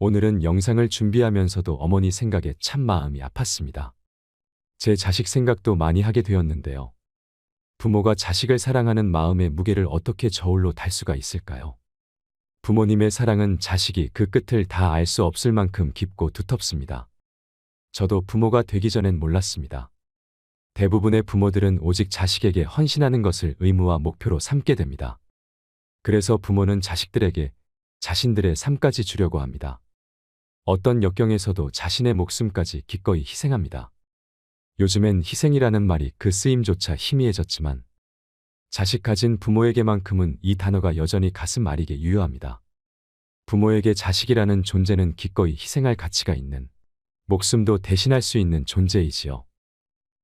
오늘은 영상을 준비하면서도 어머니 생각에 참 마음이 아팠습니다. 제 자식 생각도 많이 하게 되었는데요. 부모가 자식을 사랑하는 마음의 무게를 어떻게 저울로 달 수가 있을까요? 부모님의 사랑은 자식이 그 끝을 다 알 수 없을 만큼 깊고 두텁습니다. 저도 부모가 되기 전엔 몰랐습니다. 대부분의 부모들은 오직 자식에게 헌신하는 것을 의무와 목표로 삼게 됩니다. 그래서 부모는 자식들에게 자신들의 삶까지 주려고 합니다. 어떤 역경에서도 자신의 목숨까지 기꺼이 희생합니다. 요즘엔 희생이라는 말이 그 쓰임조차 희미해졌지만 자식 가진 부모에게만큼은 이 단어가 여전히 가슴 아리게 유효합니다. 부모에게 자식이라는 존재는 기꺼이 희생할 가치가 있는, 목숨도 대신할 수 있는 존재이지요.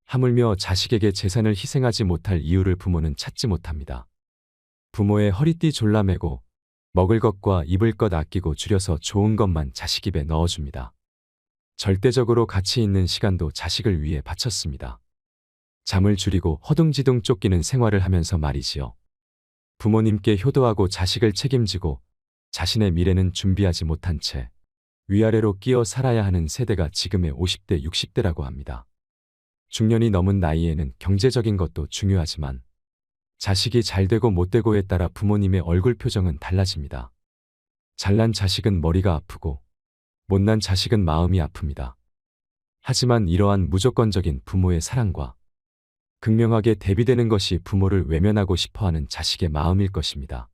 하물며 자식에게 재산을 희생하지 못할 이유를 부모는 찾지 못합니다. 부모의 허리띠 졸라매고 먹을 것과 입을 것 아끼고 줄여서 좋은 것만 자식 입에 넣어줍니다. 절대적으로 가치 있는 시간도 자식을 위해 바쳤습니다. 잠을 줄이고 허둥지둥 쫓기는 생활을 하면서 말이지요. 부모님께 효도하고 자식을 책임지고 자신의 미래는 준비하지 못한 채 위아래로 끼어 살아야 하는 세대가 지금의 50대, 60대라고 합니다. 중년이 넘은 나이에는 경제적인 것도 중요하지만 자식이 잘 되고 못 되고에 따라 부모님의 얼굴 표정은 달라집니다. 잘난 자식은 머리가 아프고 못난 자식은 마음이 아픕니다. 하지만 이러한 무조건적인 부모의 사랑과 극명하게 대비되는 것이 부모를 외면하고 싶어하는 자식의 마음일 것입니다.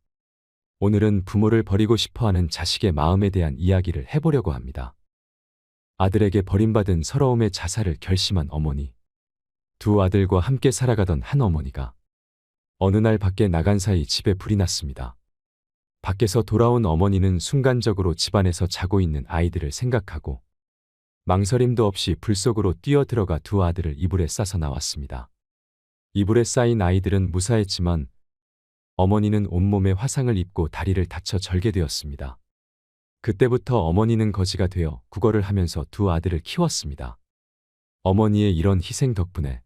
오늘은 부모를 버리고 싶어하는 자식의 마음에 대한 이야기를 해보려고 합니다. 아들에게 버림받은 서러움의 자살을 결심한 어머니. 두 아들과 함께 살아가던 한 어머니가 어느 날 밖에 나간 사이 집에 불이 났습니다. 밖에서 돌아온 어머니는 순간적으로 집안에서 자고 있는 아이들을 생각하고 망설임도 없이 불 속으로 뛰어들어가 두 아들을 이불에 싸서 나왔습니다. 이불에 쌓인 아이들은 무사했지만 어머니는 온몸에 화상을 입고 다리를 다쳐 절개되었습니다. 그때부터 어머니는 거지가 되어 구걸을 하면서 두 아들을 키웠습니다. 어머니의 이런 희생 덕분에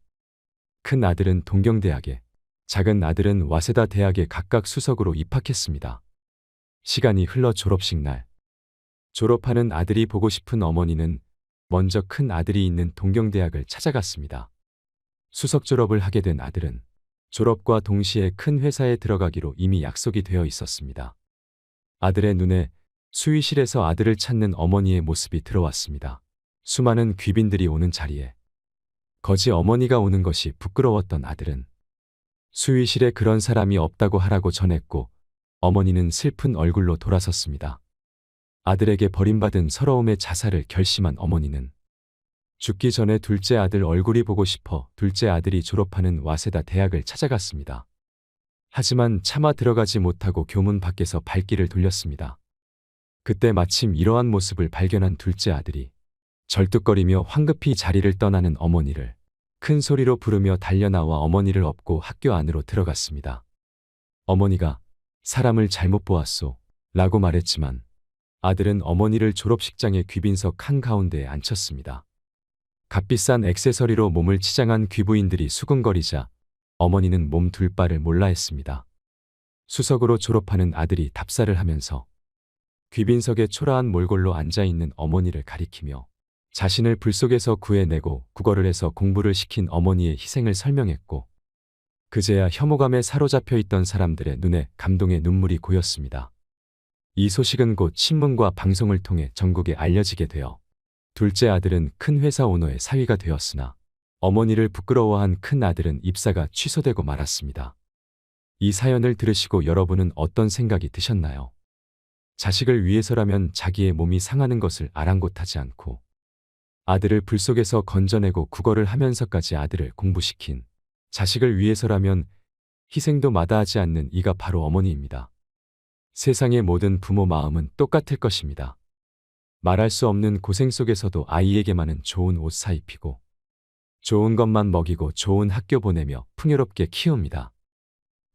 큰 아들은 동경대학에, 작은 아들은 와세다 대학에 각각 수석으로 입학했습니다. 시간이 흘러 졸업식 날. 졸업하는 아들이 보고 싶은 어머니는 먼저 큰 아들이 있는 동경대학을 찾아갔습니다. 수석 졸업을 하게 된 아들은 졸업과 동시에 큰 회사에 들어가기로 이미 약속이 되어 있었습니다. 아들의 눈에 수의실에서 아들을 찾는 어머니의 모습이 들어왔습니다. 수많은 귀빈들이 오는 자리에 거지 어머니가 오는 것이 부끄러웠던 아들은 수의실에 그런 사람이 없다고 하라고 전했고 어머니는 슬픈 얼굴로 돌아섰습니다. 아들에게 버림받은 서러움의 자살을 결심한 어머니는 죽기 전에 둘째 아들 얼굴이 보고 싶어 둘째 아들이 졸업하는 와세다 대학을 찾아갔습니다. 하지만 차마 들어가지 못하고 교문 밖에서 발길을 돌렸습니다. 그때 마침 이러한 모습을 발견한 둘째 아들이 절뚝거리며 황급히 자리를 떠나는 어머니를 큰 소리로 부르며 달려나와 어머니를 업고 학교 안으로 들어갔습니다. 어머니가 사람을 잘못 보았소 라고 말했지만 아들은 어머니를 졸업식장의 귀빈석 한가운데에 앉혔습니다. 값비싼 액세서리로 몸을 치장한 귀부인들이 수군거리자 어머니는 몸 둘 바를 몰라 했습니다. 수석으로 졸업하는 아들이 답사를 하면서 귀빈석에 초라한 몰골로 앉아있는 어머니를 가리키며 자신을 불 속에서 구해내고 구걸을 해서 공부를 시킨 어머니의 희생을 설명했고 그제야 혐오감에 사로잡혀 있던 사람들의 눈에 감동의 눈물이 고였습니다. 이 소식은 곧 신문과 방송을 통해 전국에 알려지게 되어 둘째 아들은 큰 회사 오너의 사위가 되었으나 어머니를 부끄러워한 큰 아들은 입사가 취소되고 말았습니다. 이 사연을 들으시고 여러분은 어떤 생각이 드셨나요? 자식을 위해서라면 자기의 몸이 상하는 것을 아랑곳하지 않고 아들을 불 속에서 건져내고 구걸을 하면서까지 아들을 공부시킨 자식을 위해서라면 희생도 마다하지 않는 이가 바로 어머니입니다. 세상의 모든 부모 마음은 똑같을 것입니다. 말할 수 없는 고생 속에서도 아이에게만은 좋은 옷 사입히고 좋은 것만 먹이고 좋은 학교 보내며 풍요롭게 키웁니다.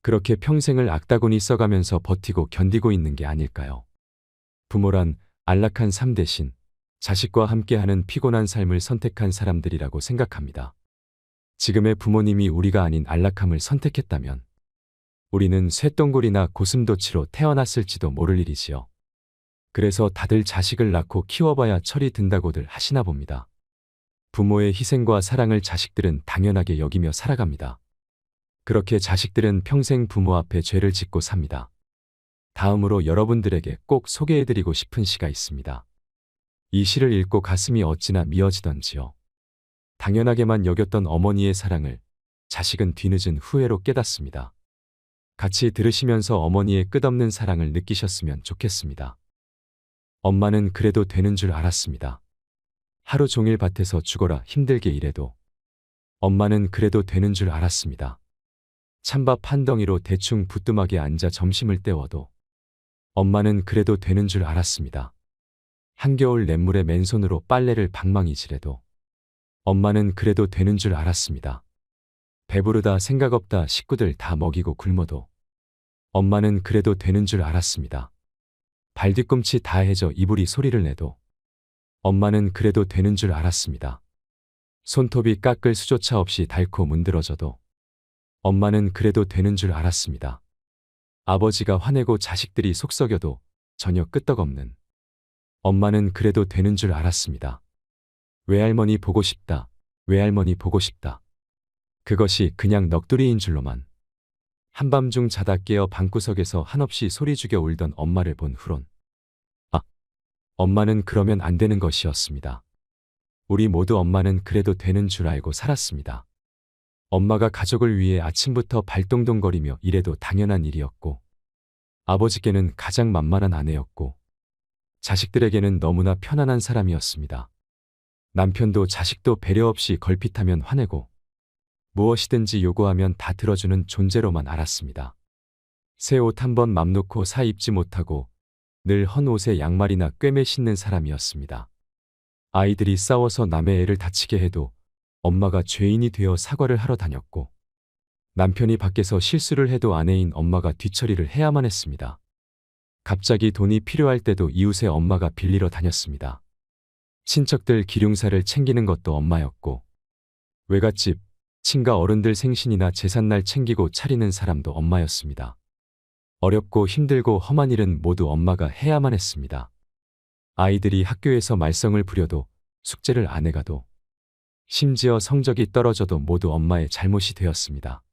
그렇게 평생을 악다구니 써가면서 버티고 견디고 있는 게 아닐까요? 부모란 안락한 삶 대신 자식과 함께하는 피곤한 삶을 선택한 사람들이라고 생각합니다. 지금의 부모님이 우리가 아닌 안락함을 선택했다면 우리는 쇠똥굴이나 고슴도치로 태어났을지도 모를 일이지요. 그래서 다들 자식을 낳고 키워봐야 철이 든다고들 하시나 봅니다. 부모의 희생과 사랑을 자식들은 당연하게 여기며 살아갑니다. 그렇게 자식들은 평생 부모 앞에 죄를 짓고 삽니다. 다음으로 여러분들에게 꼭 소개해드리고 싶은 시가 있습니다. 이 시를 읽고 가슴이 어찌나 미어지던지요. 당연하게만 여겼던 어머니의 사랑을 자식은 뒤늦은 후회로 깨닫습니다. 같이 들으시면서 어머니의 끝없는 사랑을 느끼셨으면 좋겠습니다. 엄마는 그래도 되는 줄 알았습니다. 하루 종일 밭에서 죽어라 힘들게 일해도 엄마는 그래도 되는 줄 알았습니다. 찬밥 한 덩이로 대충 부뚜막에 앉아 점심을 때워도 엄마는 그래도 되는 줄 알았습니다. 한겨울 냇물에 맨손으로 빨래를 방망이질해도 엄마는 그래도 되는 줄 알았습니다. 배부르다 생각 없다 식구들 다 먹이고 굶어도 엄마는 그래도 되는 줄 알았습니다. 발뒤꿈치 다 해져 이불이 소리를 내도 엄마는 그래도 되는 줄 알았습니다. 손톱이 깎을 수조차 없이 닳고 문드러져도 엄마는 그래도 되는 줄 알았습니다. 아버지가 화내고 자식들이 속썩여도 전혀 끄떡없는 엄마는 그래도 되는 줄 알았습니다. 외할머니 보고 싶다. 외할머니 보고 싶다. 그것이 그냥 넋두리인 줄로만 한밤중 자다 깨어 방구석에서 한없이 소리 죽여 울던 엄마를 본 후론 엄마는 그러면 안 되는 것이었습니다. 우리 모두 엄마는 그래도 되는 줄 알고 살았습니다. 엄마가 가족을 위해 아침부터 발동동거리며 일해도 당연한 일이었고 아버지께는 가장 만만한 아내였고 자식들에게는 너무나 편안한 사람이었습니다. 남편도 자식도 배려 없이 걸핏하면 화내고 무엇이든지 요구하면 다 들어주는 존재로만 알았습니다. 새 옷 한 번 맘 놓고 사 입지 못하고 늘 헌 옷에 양말이나 꿰매 신는 사람이었습니다. 아이들이 싸워서 남의 애를 다치게 해도 엄마가 죄인이 되어 사과를 하러 다녔고 남편이 밖에서 실수를 해도 아내인 엄마가 뒤처리를 해야만 했습니다. 갑자기 돈이 필요할 때도 이웃의 엄마가 빌리러 다녔습니다. 친척들 기륭사를 챙기는 것도 엄마였고 외갓집, 친가 어른들 생신이나 제삿날 챙기고 차리는 사람도 엄마였습니다. 어렵고 힘들고 험한 일은 모두 엄마가 해야만 했습니다. 아이들이 학교에서 말썽을 부려도 숙제를 안 해가도 심지어 성적이 떨어져도 모두 엄마의 잘못이 되었습니다.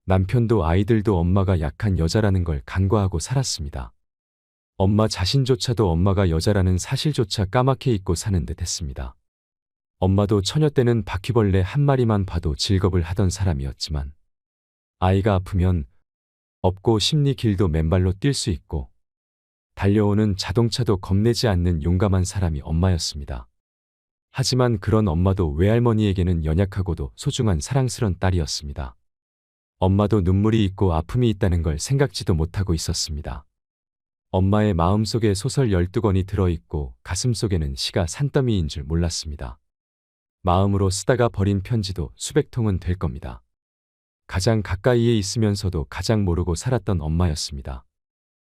남편도 아이들도 엄마가 약한 여자라는 걸 간과하고 살았습니다. 엄마 자신조차도 엄마가 여자라는 사실조차 까맣게 잊고 사는 듯 했습니다. 엄마도 처녀 때는 바퀴벌레 한 마리만 봐도 질겁을 하던 사람이었지만 아이가 아프면 없고 심리 길도 맨발로 뛸 수 있고 달려오는 자동차도 겁내지 않는 용감한 사람이 엄마였습니다. 하지만 그런 엄마도 외할머니에게는 연약하고도 소중한 사랑스런 딸이었습니다. 엄마도 눈물이 있고 아픔이 있다는 걸 생각지도 못하고 있었습니다. 엄마의 마음속에 소설 12권이 들어있고 가슴속에는 시가 산더미인 줄 몰랐습니다. 마음으로 쓰다가 버린 편지도 수백 통은 될 겁니다. 가장 가까이에 있으면서도 가장 모르고 살았던 엄마였습니다.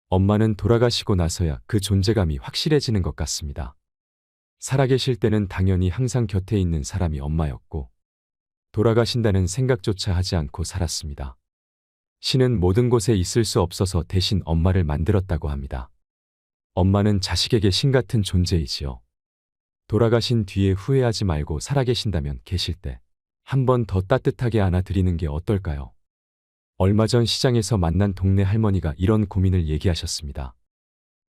엄마는 돌아가시고 나서야 그 존재감이 확실해지는 것 같습니다. 살아계실 때는 당연히 항상 곁에 있는 사람이 엄마였고 돌아가신다는 생각조차 하지 않고 살았습니다. 신은 모든 곳에 있을 수 없어서 대신 엄마를 만들었다고 합니다. 엄마는 자식에게 신 같은 존재이지요. 돌아가신 뒤에 후회하지 말고 살아계신다면 계실 때 한 번 더 따뜻하게 안아드리는 게 어떨까요? 얼마 전 시장에서 만난 동네 할머니가 이런 고민을 얘기하셨습니다.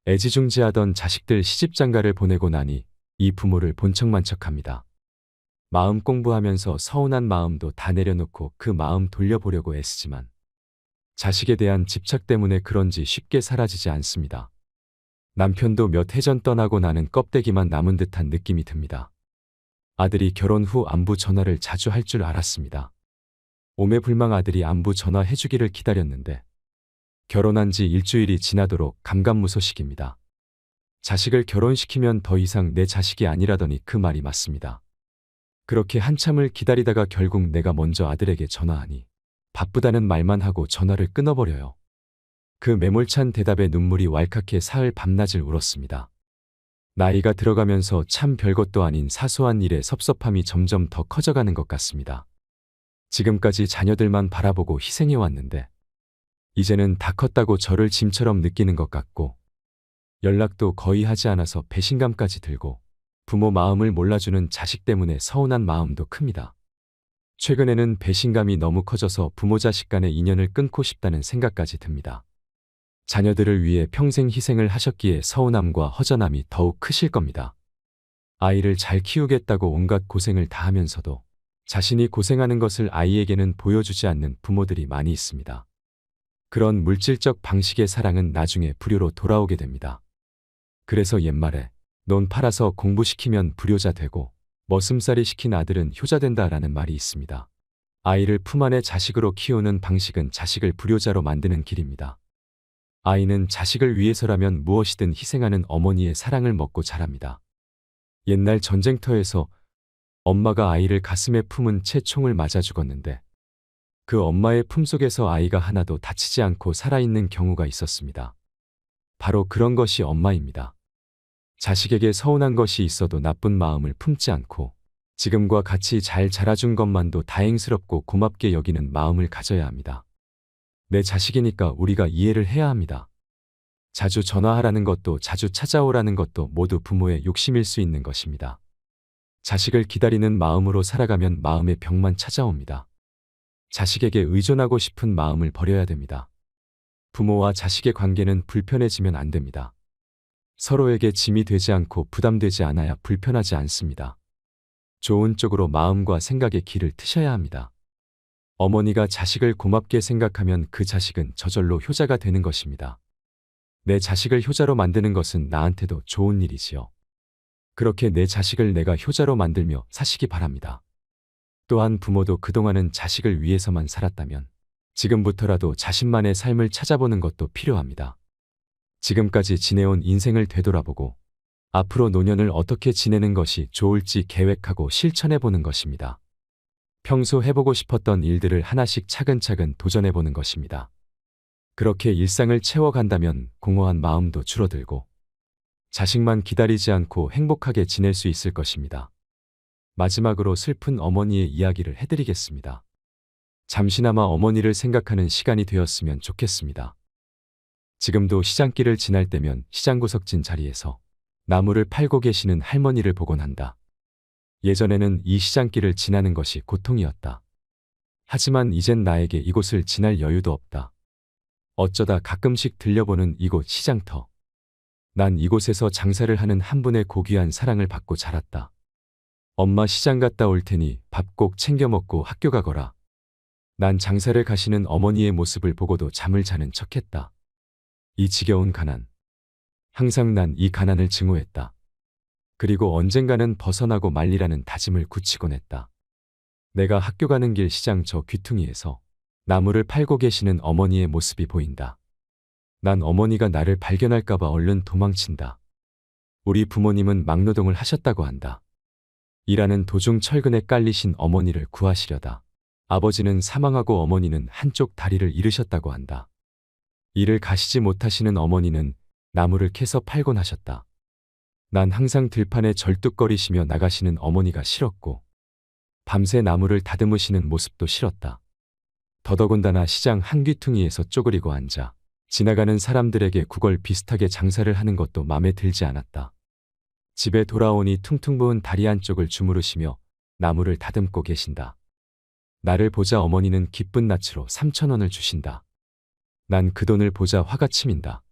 애지중지하던 자식들 시집장가를 보내고 나니 이 부모를 본척만척합니다. 마음 공부하면서 서운한 마음도 다 내려놓고 그 마음 돌려보려고 애쓰지만 자식에 대한 집착 때문에 그런지 쉽게 사라지지 않습니다. 남편도 몇 해 전 떠나고 나는 껍데기만 남은 듯한 느낌이 듭니다. 아들이 결혼 후 안부 전화를 자주 할 줄 알았습니다. 오매불망 아들이 안부 전화해주기를 기다렸는데 결혼한 지 일주일이 지나도록 감감무소식입니다. 자식을 결혼시키면 더 이상 내 자식이 아니라더니 그 말이 맞습니다. 그렇게 한참을 기다리다가 결국 내가 먼저 아들에게 전화하니 바쁘다는 말만 하고 전화를 끊어버려요. 그 매몰찬 대답에 눈물이 왈칵해 사흘 밤낮을 울었습니다. 나이가 들어가면서 참 별것도 아닌 사소한 일에 섭섭함이 점점 더 커져가는 것 같습니다. 지금까지 자녀들만 바라보고 희생해왔는데 이제는 다 컸다고 저를 짐처럼 느끼는 것 같고 연락도 거의 하지 않아서 배신감까지 들고 부모 마음을 몰라주는 자식 때문에 서운한 마음도 큽니다. 최근에는 배신감이 너무 커져서 부모 자식 간의 인연을 끊고 싶다는 생각까지 듭니다. 자녀들을 위해 평생 희생을 하셨기에 서운함과 허전함이 더욱 크실 겁니다. 아이를 잘 키우겠다고 온갖 고생을 다 하면서도 자신이 고생하는 것을 아이에게는 보여주지 않는 부모들이 많이 있습니다. 그런 물질적 방식의 사랑은 나중에 불효로 돌아오게 됩니다. 그래서 옛말에 논 팔아서 공부시키면 불효자 되고 머슴살이 시킨 아들은 효자 된다라는 말이 있습니다. 아이를 품 안에 자식으로 키우는 방식은 자식을 불효자로 만드는 길입니다. 아이는 자식을 위해서라면 무엇이든 희생하는 어머니의 사랑을 먹고 자랍니다. 옛날 전쟁터에서 엄마가 아이를 가슴에 품은 채 총을 맞아 죽었는데 그 엄마의 품속에서 아이가 하나도 다치지 않고 살아있는 경우가 있었습니다. 바로 그런 것이 엄마입니다. 자식에게 서운한 것이 있어도 나쁜 마음을 품지 않고 지금과 같이 잘 자라준 것만도 다행스럽고 고맙게 여기는 마음을 가져야 합니다. 내 자식이니까 우리가 이해를 해야 합니다. 자주 전화하라는 것도 자주 찾아오라는 것도 모두 부모의 욕심일 수 있는 것입니다. 자식을 기다리는 마음으로 살아가면 마음의 병만 찾아옵니다. 자식에게 의존하고 싶은 마음을 버려야 됩니다. 부모와 자식의 관계는 불편해지면 안 됩니다. 서로에게 짐이 되지 않고 부담되지 않아야 불편하지 않습니다. 좋은 쪽으로 마음과 생각의 길을 트셔야 합니다. 어머니가 자식을 고맙게 생각하면 그 자식은 저절로 효자가 되는 것입니다. 내 자식을 효자로 만드는 것은 나한테도 좋은 일이지요. 그렇게 내 자식을 내가 효자로 만들며 사시기 바랍니다. 또한 부모도 그동안은 자식을 위해서만 살았다면 지금부터라도 자신만의 삶을 찾아보는 것도 필요합니다. 지금까지 지내온 인생을 되돌아보고 앞으로 노년을 어떻게 지내는 것이 좋을지 계획하고 실천해보는 것입니다. 평소 해보고 싶었던 일들을 하나씩 차근차근 도전해보는 것입니다. 그렇게 일상을 채워간다면 공허한 마음도 줄어들고 자식만 기다리지 않고 행복하게 지낼 수 있을 것입니다. 마지막으로 슬픈 어머니의 이야기를 해드리겠습니다. 잠시나마 어머니를 생각하는 시간이 되었으면 좋겠습니다. 지금도 시장길을 지날 때면 시장 구석진 자리에서 나무를 팔고 계시는 할머니를 보곤 한다. 예전에는 이 시장길을 지나는 것이 고통이었다. 하지만 이젠 나에게 이곳을 지날 여유도 없다. 어쩌다 가끔씩 들려보는 이곳 시장터. 난 이곳에서 장사를 하는 한 분의 고귀한 사랑을 받고 자랐다. 엄마 시장 갔다 올 테니 밥 꼭 챙겨 먹고 학교 가거라. 난 장사를 가시는 어머니의 모습을 보고도 잠을 자는 척했다. 이 지겨운 가난. 항상 난 이 가난을 증오했다. 그리고 언젠가는 벗어나고 말리라는 다짐을 굳히곤 했다. 내가 학교 가는 길 시장 저 귀퉁이에서 나무를 팔고 계시는 어머니의 모습이 보인다. 난 어머니가 나를 발견할까봐 얼른 도망친다. 우리 부모님은 막노동을 하셨다고 한다. 일하는 도중 철근에 깔리신 어머니를 구하시려다. 아버지는 사망하고 어머니는 한쪽 다리를 잃으셨다고 한다. 일을 가시지 못하시는 어머니는 나무를 캐서 팔곤 하셨다. 난 항상 들판에 절뚝거리시며 나가시는 어머니가 싫었고 밤새 나무를 다듬으시는 모습도 싫었다. 더더군다나 시장 한 귀퉁이에서 쪼그리고 앉아 지나가는 사람들에게 구걸 비슷하게 장사를 하는 것도 맘에 들지 않았다. 집에 돌아오니 퉁퉁 부은 다리 한쪽을 주무르시며 나무를 다듬고 계신다. 나를 보자 어머니는 기쁜 낯으로 3,000원을 주신다. 난 그 돈을 보자 화가 치민다.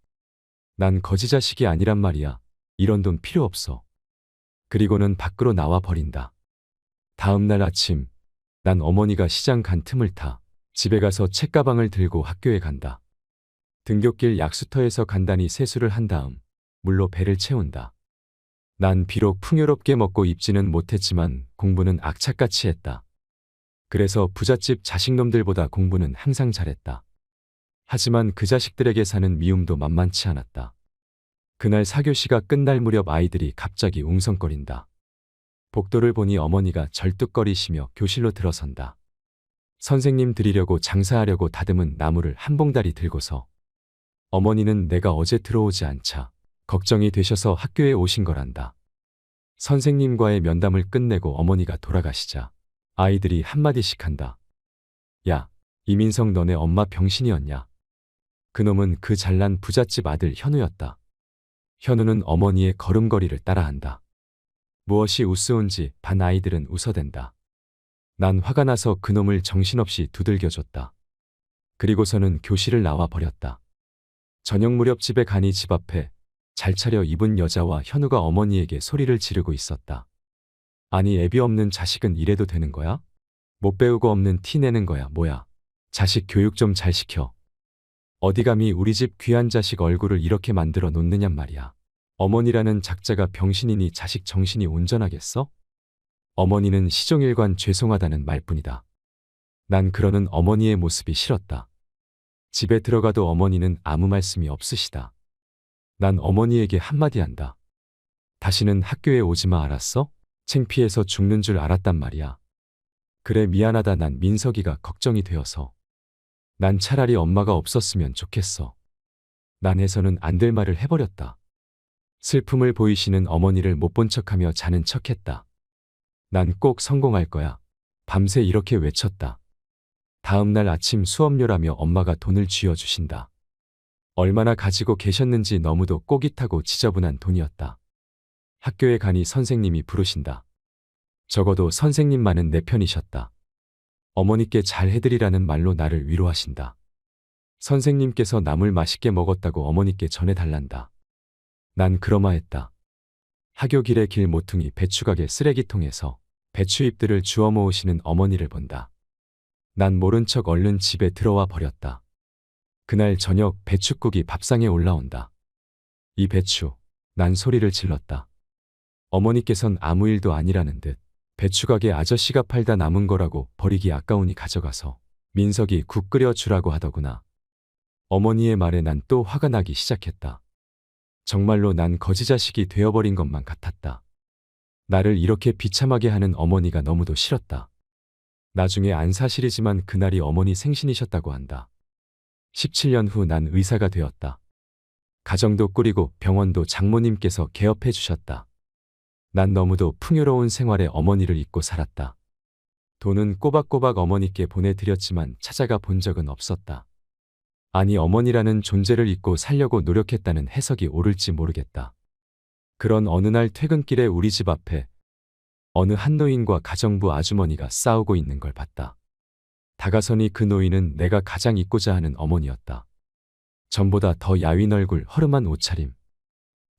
난 거지 자식이 아니란 말이야. 이런 돈 필요 없어. 그리고는 밖으로 나와 버린다. 다음 날 아침, 난 어머니가 시장 간 틈을 타 집에 가서 책가방을 들고 학교에 간다. 등굣길 약수터에서 간단히 세수를 한 다음 물로 배를 채운다. 난 비록 풍요롭게 먹고 입지는 못했지만 공부는 악착같이 했다. 그래서 부잣집 자식놈들보다 공부는 항상 잘했다. 하지만 그 자식들에게 사는 미움도 만만치 않았다. 그날 4교시가 끝날 무렵 아이들이 갑자기 웅성거린다. 복도를 보니 어머니가 절뚝거리시며 교실로 들어선다. 선생님 드리려고 장사하려고 다듬은 나무를 한 봉다리 들고서 어머니는 내가 어제 들어오지 않자 걱정이 되셔서 학교에 오신 거란다. 선생님과의 면담을 끝내고 어머니가 돌아가시자 아이들이 한마디씩 한다. 야, 이민성 너네 엄마 병신이었냐? 그놈은 그 잘난 부잣집 아들 현우였다. 현우는 어머니의 걸음걸이를 따라한다. 무엇이 우스운지 반 아이들은 웃어댄다. 난 화가 나서 그놈을 정신없이 두들겨줬다. 그리고서는 교실을 나와 버렸다. 저녁 무렵 집에 가니 집 앞에 잘 차려 입은 여자와 현우가 어머니에게 소리를 지르고 있었다. 아니 애비 없는 자식은 이래도 되는 거야? 못 배우고 없는 티 내는 거야 뭐야? 자식 교육 좀 잘 시켜. 어디 감히 우리 집 귀한 자식 얼굴을 이렇게 만들어 놓느냔 말이야. 어머니라는 작자가 병신이니 자식 정신이 온전하겠어? 어머니는 시종일관 죄송하다는 말뿐이다. 난 그러는 어머니의 모습이 싫었다. 집에 들어가도 어머니는 아무 말씀이 없으시다. 난 어머니에게 한마디 한다. 다시는 학교에 오지마 알았어? 창피해서 죽는 줄 알았단 말이야. 그래 미안하다 난 민석이가 걱정이 되어서. 난 차라리 엄마가 없었으면 좋겠어. 난 해서는 안 될 말을 해버렸다. 슬픔을 보이시는 어머니를 못 본 척하며 자는 척했다. 난 꼭 성공할 거야. 밤새 이렇게 외쳤다. 다음 날 아침 수업료라며 엄마가 돈을 쥐어주신다. 얼마나 가지고 계셨는지 너무도 꼬깃하고 지저분한 돈이었다. 학교에 가니 선생님이 부르신다. 적어도 선생님만은 내 편이셨다. 어머니께 잘 해드리라는 말로 나를 위로하신다. 선생님께서 나물 맛있게 먹었다고 어머니께 전해달란다. 난 그러마했다. 하교 길에 길 모퉁이 배추가게 쓰레기통에서 배추잎들을 주워 모으시는 어머니를 본다. 난 모른 척 얼른 집에 들어와 버렸다. 그날 저녁 배춧국이 밥상에 올라온다. 이 배추, 난 소리를 질렀다. 어머니께선 아무 일도 아니라는 듯 배추가게 아저씨가 팔다 남은 거라고 버리기 아까우니 가져가서 민석이 국 끓여 주라고 하더구나. 어머니의 말에 난 또 화가 나기 시작했다. 정말로 난 거지자식이 되어버린 것만 같았다. 나를 이렇게 비참하게 하는 어머니가 너무도 싫었다. 나중에 안 사실이지만 그날이 어머니 생신이셨다고 한다. 17년 후 난 의사가 되었다. 가정도 꾸리고 병원도 장모님께서 개업해 주셨다. 난 너무도 풍요로운 생활에 어머니를 잊고 살았다. 돈은 꼬박꼬박 어머니께 보내드렸지만 찾아가 본 적은 없었다. 아니 어머니라는 존재를 잊고 살려고 노력했다는 해석이 옳을지 모르겠다. 그런 어느 날 퇴근길에 우리 집 앞에 어느 한 노인과 가정부 아주머니가 싸우고 있는 걸 봤다. 다가서니 그 노인은 내가 가장 잊고자 하는 어머니였다. 전보다 더 야윈 얼굴, 허름한 옷차림,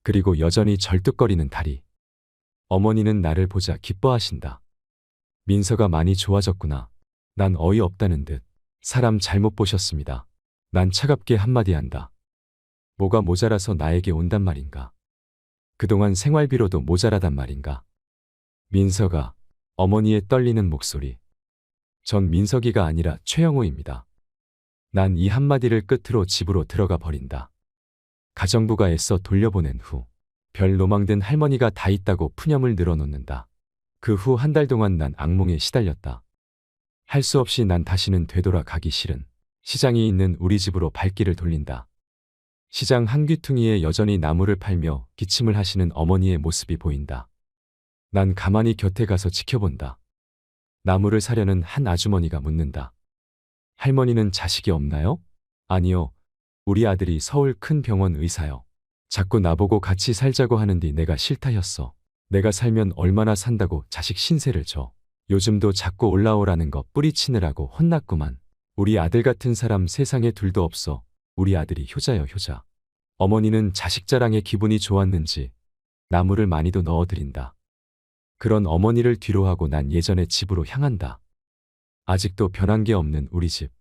그리고 여전히 절뚝거리는 다리. 어머니는 나를 보자 기뻐하신다. 민서가 많이 좋아졌구나. 난 어이없다는 듯 사람 잘못 보셨습니다. 난 차갑게 한마디 한다. 뭐가 모자라서 나에게 온단 말인가. 그동안 생활비로도 모자라단 말인가. 민서가, 어머니의 떨리는 목소리. 전 민석이가 아니라 최영호입니다. 난 이 한마디를 끝으로 집으로 들어가 버린다. 가정부가 애써 돌려보낸 후 별 노망든 할머니가 다 있다고 푸념을 늘어놓는다. 그 후 한 달 동안 난 악몽에 시달렸다. 할 수 없이 난 다시는 되돌아가기 싫은 시장이 있는 우리 집으로 발길을 돌린다. 시장 한 귀퉁이에 여전히 나무를 팔며 기침을 하시는 어머니의 모습이 보인다. 난 가만히 곁에 가서 지켜본다. 나무를 사려는 한 아주머니가 묻는다. 할머니는 자식이 없나요? 아니요. 우리 아들이 서울 큰 병원 의사요. 자꾸 나보고 같이 살자고 하는디 내가 싫다였어. 내가 살면 얼마나 산다고 자식 신세를 져. 요즘도 자꾸 올라오라는 거 뿌리치느라고 혼났구만. 우리 아들 같은 사람 세상에 둘도 없어. 우리 아들이 효자여 효자. 어머니는 자식 자랑에 기분이 좋았는지 나무를 많이도 넣어드린다. 그런 어머니를 뒤로하고 난 예전의 집으로 향한다. 아직도 변한 게 없는 우리 집.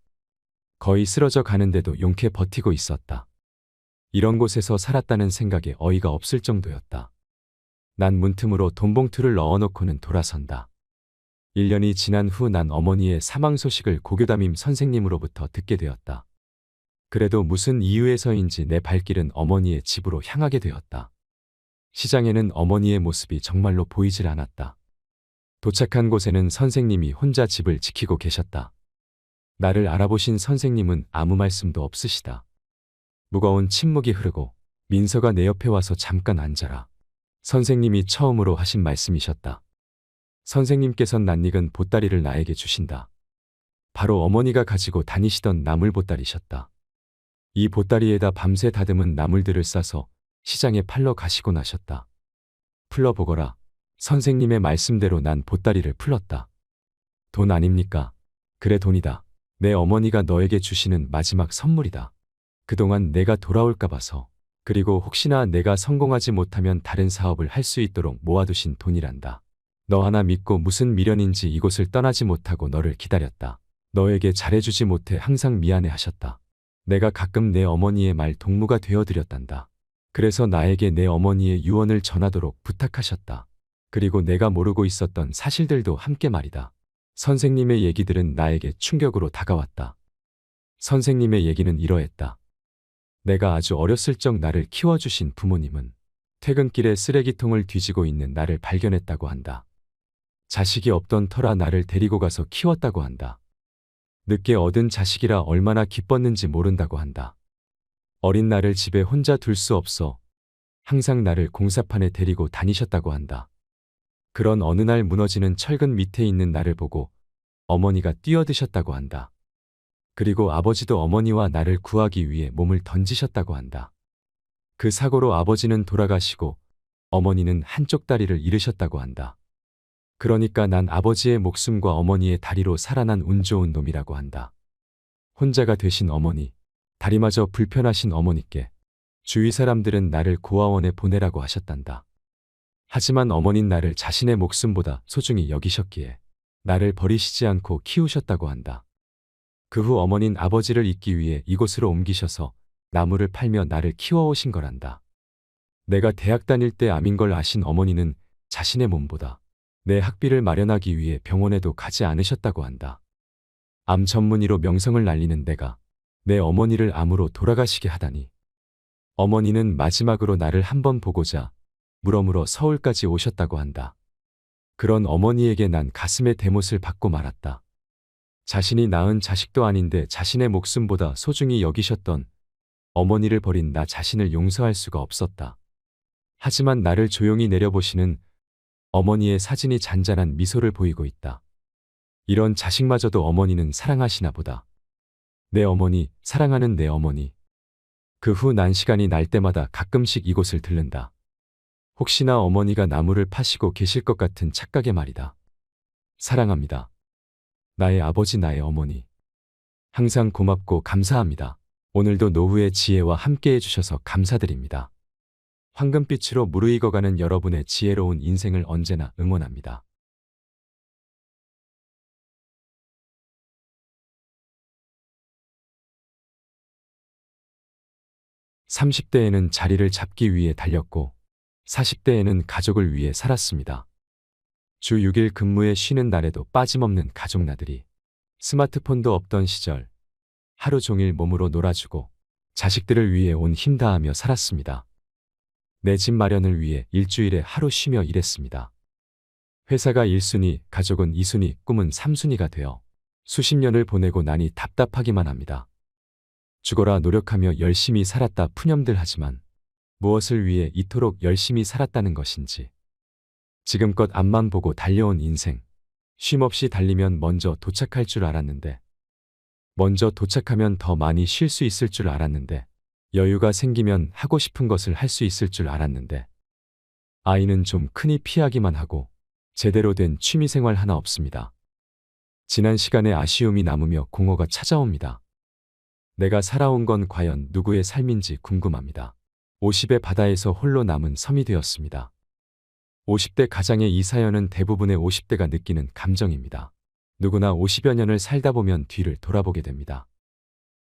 거의 쓰러져 가는데도 용케 버티고 있었다. 이런 곳에서 살았다는 생각에 어이가 없을 정도였다. 난 문틈으로 돈봉투를 넣어놓고는 돌아선다. 1년이 지난 후 난 어머니의 사망 소식을 고교담임 선생님으로부터 듣게 되었다. 그래도 무슨 이유에서인지 내 발길은 어머니의 집으로 향하게 되었다. 시장에는 어머니의 모습이 정말로 보이질 않았다. 도착한 곳에는 선생님이 혼자 집을 지키고 계셨다. 나를 알아보신 선생님은 아무 말씀도 없으시다. 무거운 침묵이 흐르고 민서가 내 옆에 와서 잠깐 앉아라. 선생님이 처음으로 하신 말씀이셨다. 선생님께선 낯익은 보따리를 나에게 주신다. 바로 어머니가 가지고 다니시던 나물 보따리셨다. 이 보따리에다 밤새 다듬은 나물들을 싸서 시장에 팔러 가시고 나셨다. 풀러보거라. 선생님의 말씀대로 난 보따리를 풀렀다. 돈 아닙니까? 그래 돈이다. 내 어머니가 너에게 주시는 마지막 선물이다. 그동안 내가 돌아올까 봐서, 그리고 혹시나 내가 성공하지 못하면 다른 사업을 할 수 있도록 모아두신 돈이란다. 너 하나 믿고 무슨 미련인지 이곳을 떠나지 못하고 너를 기다렸다. 너에게 잘해주지 못해 항상 미안해 하셨다. 내가 가끔 내 어머니의 말 동무가 되어드렸단다. 그래서 나에게 내 어머니의 유언을 전하도록 부탁하셨다. 그리고 내가 모르고 있었던 사실들도 함께 말이다. 선생님의 얘기들은 나에게 충격으로 다가왔다. 선생님의 얘기는 이러했다. 내가 아주 어렸을 적 나를 키워주신 부모님은 퇴근길에 쓰레기통을 뒤지고 있는 나를 발견했다고 한다. 자식이 없던 터라 나를 데리고 가서 키웠다고 한다. 늦게 얻은 자식이라 얼마나 기뻤는지 모른다고 한다. 어린 나를 집에 혼자 둘 수 없어 항상 나를 공사판에 데리고 다니셨다고 한다. 그런 어느 날 무너지는 철근 밑에 있는 나를 보고 어머니가 뛰어드셨다고 한다. 그리고 아버지도 어머니와 나를 구하기 위해 몸을 던지셨다고 한다. 그 사고로 아버지는 돌아가시고 어머니는 한쪽 다리를 잃으셨다고 한다. 그러니까 난 아버지의 목숨과 어머니의 다리로 살아난 운 좋은 놈이라고 한다. 혼자가 되신 어머니, 다리마저 불편하신 어머니께 주위 사람들은 나를 고아원에 보내라고 하셨단다. 하지만 어머닌 나를 자신의 목숨보다 소중히 여기셨기에 나를 버리시지 않고 키우셨다고 한다. 그 후 어머닌 아버지를 잊기 위해 이곳으로 옮기셔서 나무를 팔며 나를 키워오신 거란다. 내가 대학 다닐 때 암인 걸 아신 어머니는 자신의 몸보다 내 학비를 마련하기 위해 병원에도 가지 않으셨다고 한다. 암 전문의로 명성을 날리는 내가 내 어머니를 암으로 돌아가시게 하다니. 어머니는 마지막으로 나를 한번 보고자 물어물어 서울까지 오셨다고 한다. 그런 어머니에게 난 가슴에 대못을 받고 말았다. 자신이 낳은 자식도 아닌데 자신의 목숨보다 소중히 여기셨던 어머니를 버린 나 자신을 용서할 수가 없었다. 하지만 나를 조용히 내려보시는 어머니의 사진이 잔잔한 미소를 보이고 있다. 이런 자식마저도 어머니는 사랑하시나 보다. 내 어머니, 사랑하는 내 어머니. 그 후 난 시간이 날 때마다 가끔씩 이곳을 들른다. 혹시나 어머니가 나무를 파시고 계실 것 같은 착각에 말이다. 사랑합니다. 나의 아버지, 나의 어머니. 항상 고맙고 감사합니다. 오늘도 노후의 지혜와 함께 해주셔서 감사드립니다. 황금빛으로 무르익어가는 여러분의 지혜로운 인생을 언제나 응원합니다. 30대에는 자리를 잡기 위해 달렸고 40대에는 가족을 위해 살았습니다. 주 6일 근무에 쉬는 날에도 빠짐없는 가족 나들이. 스마트폰도 없던 시절 하루 종일 몸으로 놀아주고 자식들을 위해 온 힘 다하며 살았습니다. 내 집 마련을 위해 일주일에 하루 쉬며 일했습니다. 회사가 1순위, 가족은 2순위, 꿈은 3순위가 되어 수십 년을 보내고 나니 답답하기만 합니다. 죽어라 노력하며 열심히 살았다 푸념들 하지만 무엇을 위해 이토록 열심히 살았다는 것인지. 지금껏 앞만 보고 달려온 인생. 쉼없이 달리면 먼저 도착할 줄 알았는데, 먼저 도착하면 더 많이 쉴 수 있을 줄 알았는데, 여유가 생기면 하고 싶은 것을 할 수 있을 줄 알았는데, 아이는 좀 크니 피하기만 하고 제대로 된 취미생활 하나 없습니다. 지난 시간에 아쉬움이 남으며 공허가 찾아옵니다. 내가 살아온 건 과연 누구의 삶인지 궁금합니다. 50의 바다에서 홀로 남은 섬이 되었습니다. 50대 가장의 이 사연은 대부분의 50대가 느끼는 감정입니다. 누구나 50여 년을 살다 보면 뒤를 돌아보게 됩니다.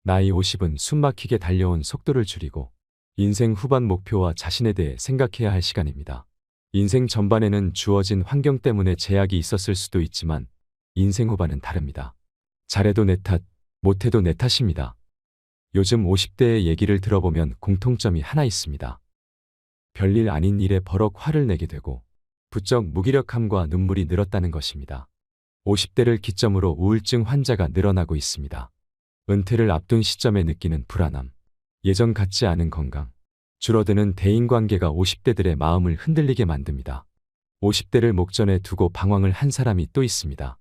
나이 50은 숨막히게 달려온 속도를 줄이고 인생 후반 목표와 자신에 대해 생각해야 할 시간입니다. 인생 전반에는 주어진 환경 때문에 제약이 있었을 수도 있지만 인생 후반은 다릅니다. 잘해도 내 탓, 못해도 내 탓입니다. 요즘 50대의 얘기를 들어보면 공통점이 하나 있습니다. 별일 아닌 일에 버럭 화를 내게 되고 부쩍 무기력함과 눈물이 늘었다는 것입니다. 50대를 기점으로 우울증 환자가 늘어나고 있습니다. 은퇴를 앞둔 시점에 느끼는 불안함, 예전 같지 않은 건강, 줄어드는 대인관계가 50대들의 마음을 흔들리게 만듭니다. 50대를 목전에 두고 방황을 한 사람이 또 있습니다.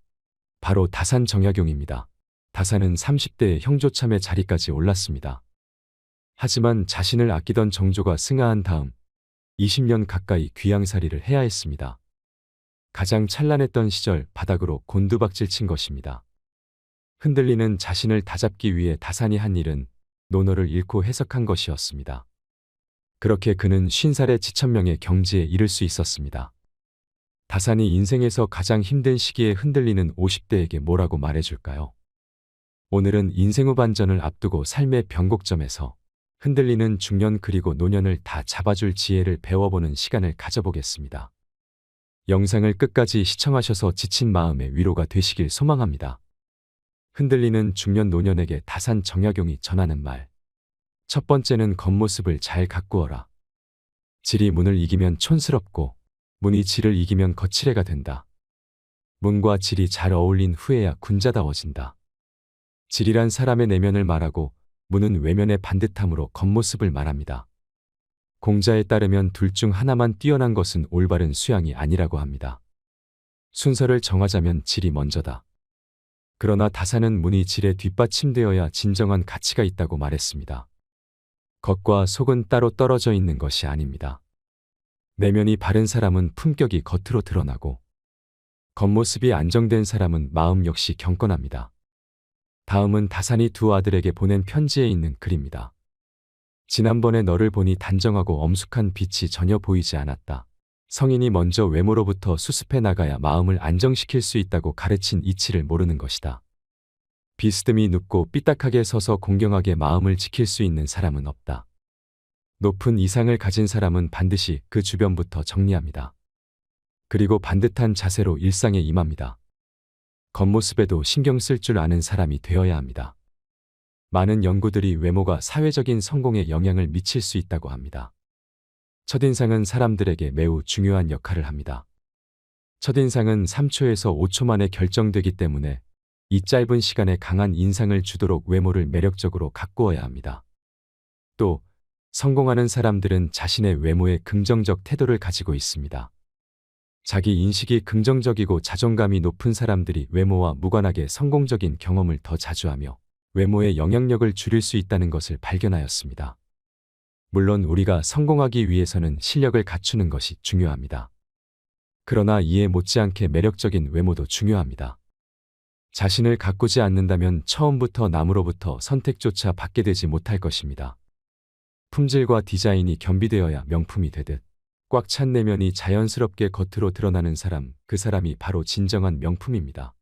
바로 다산 정약용입니다. 다산은 30대의 형조참의 자리까지 올랐습니다. 하지만 자신을 아끼던 정조가 승하한 다음 20년 가까이 귀양살이를 해야 했습니다. 가장 찬란했던 시절 바닥으로 곤두박질 친 것입니다. 흔들리는 자신을 다잡기 위해 다산이 한 일은 논어를 잃고 해석한 것이었습니다. 그렇게 그는 50살의 지천명의 경지에 이를 수 있었습니다. 다산이 인생에서 가장 힘든 시기에 흔들리는 50대에게 뭐라고 말해줄까요? 오늘은 인생 후반전을 앞두고 삶의 변곡점에서 흔들리는 중년 그리고 노년을 다 잡아줄 지혜를 배워보는 시간을 가져보겠습니다. 영상을 끝까지 시청하셔서 지친 마음의 위로가 되시길 소망합니다. 흔들리는 중년 노년에게 다산 정약용이 전하는 말. 첫 번째는 겉모습을 잘 가꾸어라. 질이 문을 이기면 촌스럽고 문이 질을 이기면 거칠애가 된다. 문과 질이 잘 어울린 후에야 군자다워진다. 질이란 사람의 내면을 말하고 문은 외면의 반듯함으로 겉모습을 말합니다. 공자에 따르면 둘 중 하나만 뛰어난 것은 올바른 수양이 아니라고 합니다. 순서를 정하자면 질이 먼저다. 그러나 다산은 문이 질에 뒷받침되어야 진정한 가치가 있다고 말했습니다. 겉과 속은 따로 떨어져 있는 것이 아닙니다. 내면이 바른 사람은 품격이 겉으로 드러나고 겉모습이 안정된 사람은 마음 역시 경건합니다. 다음은 다산이 두 아들에게 보낸 편지에 있는 글입니다. 지난번에 너를 보니 단정하고 엄숙한 빛이 전혀 보이지 않았다. 성인이 먼저 외모로부터 수습해 나가야 마음을 안정시킬 수 있다고 가르친 이치를 모르는 것이다. 비스듬히 눕고 삐딱하게 서서 공경하게 마음을 지킬 수 있는 사람은 없다. 높은 이상을 가진 사람은 반드시 그 주변부터 정리합니다. 그리고 반듯한 자세로 일상에 임합니다. 겉모습에도 신경 쓸 줄 아는 사람이 되어야 합니다. 많은 연구들이 외모가 사회적인 성공에 영향을 미칠 수 있다고 합니다. 첫인상은 사람들에게 매우 중요한 역할을 합니다. 첫인상은 3초에서 5초 만에 결정되기 때문에 이 짧은 시간에 강한 인상을 주도록 외모를 매력적으로 가꾸어야 합니다. 또 성공하는 사람들은 자신의 외모에 긍정적 태도를 가지고 있습니다. 자기 인식이 긍정적이고 자존감이 높은 사람들이 외모와 무관하게 성공적인 경험을 더 자주 하며 외모의 영향력을 줄일 수 있다는 것을 발견하였습니다. 물론 우리가 성공하기 위해서는 실력을 갖추는 것이 중요합니다. 그러나 이에 못지않게 매력적인 외모도 중요합니다. 자신을 가꾸지 않는다면 처음부터 남으로부터 선택조차 받게 되지 못할 것입니다. 품질과 디자인이 겸비되어야 명품이 되듯 꽉 찬 내면이 자연스럽게 겉으로 드러나는 사람, 그 사람이 바로 진정한 명품입니다.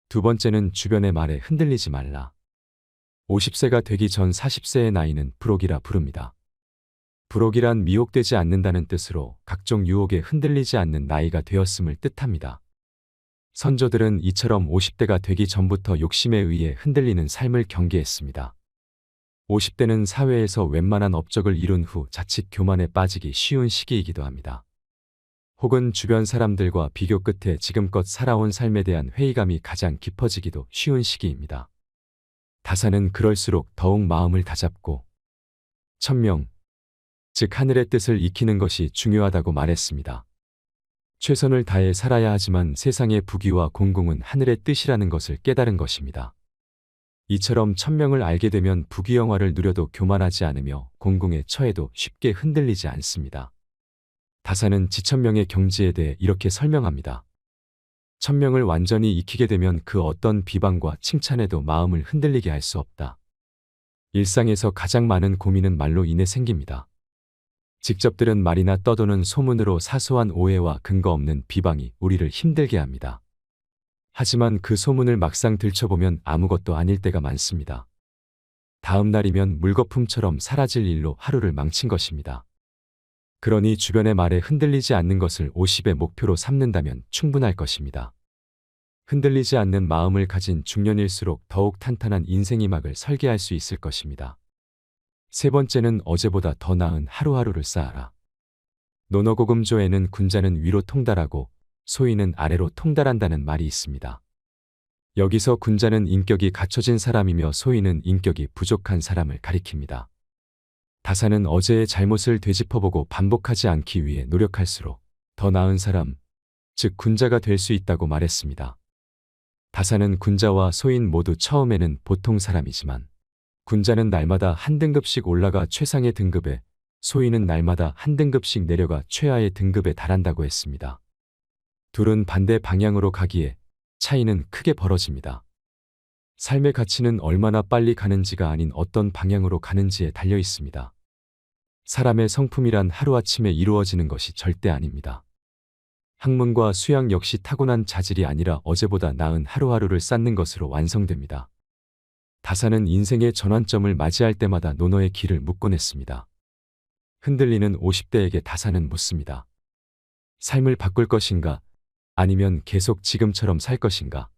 두 번째는 주변의 말에 흔들리지 말라. 50세가 되기 전 40세의 나이는 불혹이라 부릅니다. 불혹이란 미혹되지 않는다는 뜻으로 각종 유혹에 흔들리지 않는 나이가 되었음을 뜻합니다. 선조들은 이처럼 50대가 되기 전부터 욕심에 의해 흔들리는 삶을 경계했습니다. 50대는 사회에서 웬만한 업적을 이룬 후 자칫 교만에 빠지기 쉬운 시기이기도 합니다. 혹은 주변 사람들과 비교 끝에 지금껏 살아온 삶에 대한 회의감이 가장 깊어지기도 쉬운 시기입니다. 다산은 그럴수록 더욱 마음을 다잡고 천명, 즉 하늘의 뜻을 익히는 것이 중요하다고 말했습니다. 최선을 다해 살아야 하지만 세상의 부귀와 공공은 하늘의 뜻이라는 것을 깨달은 것입니다. 이처럼 천명을 알게 되면 부귀영화를 누려도 교만하지 않으며 공공에 처해도 쉽게 흔들리지 않습니다. 다산은 지천명의 경지에 대해 이렇게 설명합니다. 천명을 완전히 익히게 되면 그 어떤 비방과 칭찬에도 마음을 흔들리게 할 수 없다. 일상에서 가장 많은 고민은 말로 인해 생깁니다. 직접 들은 말이나 떠도는 소문으로 사소한 오해와 근거 없는 비방이 우리를 힘들게 합니다. 하지만 그 소문을 막상 들춰보면 아무것도 아닐 때가 많습니다. 다음 날이면 물거품처럼 사라질 일로 하루를 망친 것입니다. 그러니 주변의 말에 흔들리지 않는 것을 50의 목표로 삼는다면 충분할 것입니다. 흔들리지 않는 마음을 가진 중년일수록 더욱 탄탄한 인생이막을 설계할 수 있을 것입니다. 세 번째는 어제보다 더 나은 하루하루를 쌓아라. 논어고금조에는 군자는 위로 통달하고 소인은 아래로 통달한다는 말이 있습니다. 여기서 군자는 인격이 갖춰진 사람이며 소인은 인격이 부족한 사람을 가리킵니다. 다산은 어제의 잘못을 되짚어보고 반복하지 않기 위해 노력할수록 더 나은 사람, 즉 군자가 될 수 있다고 말했습니다. 다산은 군자와 소인 모두 처음에는 보통 사람이지만 군자는 날마다 한 등급씩 올라가 최상의 등급에, 소인은 날마다 한 등급씩 내려가 최하의 등급에 달한다고 했습니다. 둘은 반대 방향으로 가기에 차이는 크게 벌어집니다. 삶의 가치는 얼마나 빨리 가는지가 아닌 어떤 방향으로 가는지에 달려 있습니다. 사람의 성품이란 하루아침에 이루어지는 것이 절대 아닙니다. 학문과 수양 역시 타고난 자질이 아니라 어제보다 나은 하루하루를 쌓는 것으로 완성됩니다. 다사는 인생의 전환점을 맞이할 때마다 논어의 길을 묻곤 했습니다. 흔들리는 50대에게 다사는 묻습니다. 삶을 바꿀 것인가? 아니면 계속 지금처럼 살 것인가?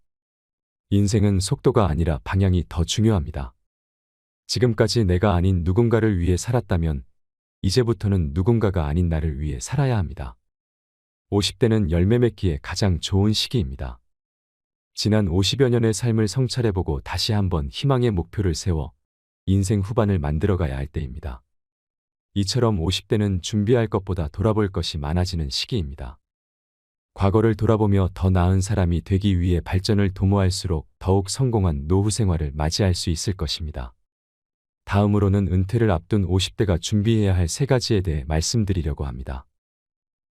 인생은 속도가 아니라 방향이 더 중요합니다. 지금까지 내가 아닌 누군가를 위해 살았다면 이제부터는 누군가가 아닌 나를 위해 살아야 합니다. 50대는 열매 맺기에 가장 좋은 시기입니다. 지난 50여 년의 삶을 성찰해보고 다시 한번 희망의 목표를 세워 인생 후반을 만들어가야 할 때입니다. 이처럼 50대는 준비할 것보다 돌아볼 것이 많아지는 시기입니다. 과거를 돌아보며 더 나은 사람이 되기 위해 발전을 도모할수록 더욱 성공한 노후 생활을 맞이할 수 있을 것입니다. 다음으로는 은퇴를 앞둔 50대가 준비해야 할 3가지에 대해 말씀드리려고 합니다.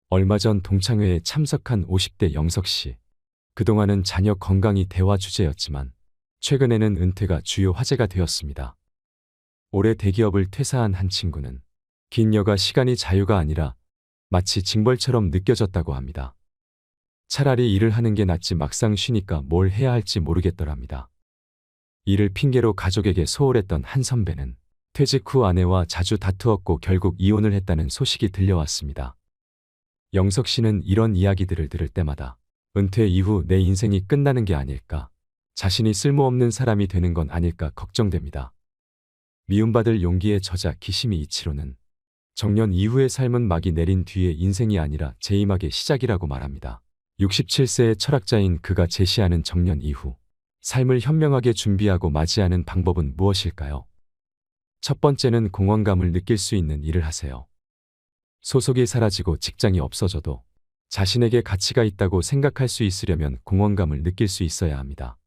얼마 전 동창회에 참석한 50대 영석 씨. 그동안은 자녀 건강이 대화 주제였지만 최근에는 은퇴가 주요 화제가 되었습니다. 올해 대기업을 퇴사한 한 친구는 긴 여가 시간이 자유가 아니라 마치 징벌처럼 느껴졌다고 합니다. 차라리 일을 하는 게 낫지 막상 쉬니까 뭘 해야 할지 모르겠더랍니다. 이를 핑계로 가족에게 소홀했던 한 선배는 퇴직 후 아내와 자주 다투었고 결국 이혼을 했다는 소식이 들려왔습니다. 영석 씨는 이런 이야기들을 들을 때마다 은퇴 이후 내 인생이 끝나는 게 아닐까, 자신이 쓸모없는 사람이 되는 건 아닐까 걱정됩니다. 미움받을 용기의 저자 기시미 이치로는 정년 이후의 삶은 막이 내린 뒤의 인생이 아니라 재임하게 시작이라고 말합니다. 67세의 철학자인 그가 제시하는 정년 이후 삶을 현명하게 준비하고 맞이하는 방법은 무엇일까요? 첫 번째는 공허감을 느낄 수 있는 일을 하세요. 소속이 사라지고 직장이 없어져도 자신에게 가치가 있다고 생각할 수 있으려면 공허감을 느낄 수 있어야 합니다.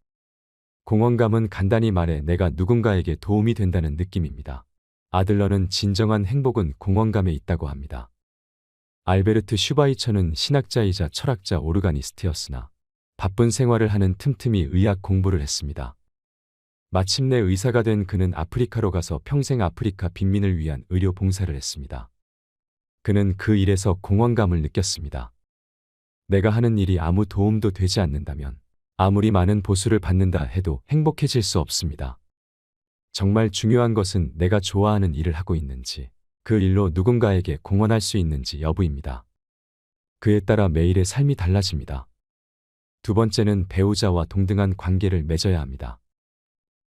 공허감은 간단히 말해 내가 누군가에게 도움이 된다는 느낌입니다. 아들러는 진정한 행복은 공허감에 있다고 합니다. 알베르트 슈바이처는 신학자이자 철학자 오르가니스트였으나 바쁜 생활을 하는 틈틈이 의학 공부를 했습니다. 마침내 의사가 된 그는 아프리카로 가서 평생 아프리카 빈민을 위한 의료 봉사를 했습니다. 그는 그 일에서 공허감을 느꼈습니다. 내가 하는 일이 아무 도움도 되지 않는다면 아무리 많은 보수를 받는다 해도 행복해질 수 없습니다. 정말 중요한 것은 내가 좋아하는 일을 하고 있는지, 그 일로 누군가에게 공헌할 수 있는지 여부입니다. 그에 따라 매일의 삶이 달라집니다. 두 번째는 배우자와 동등한 관계를 맺어야 합니다.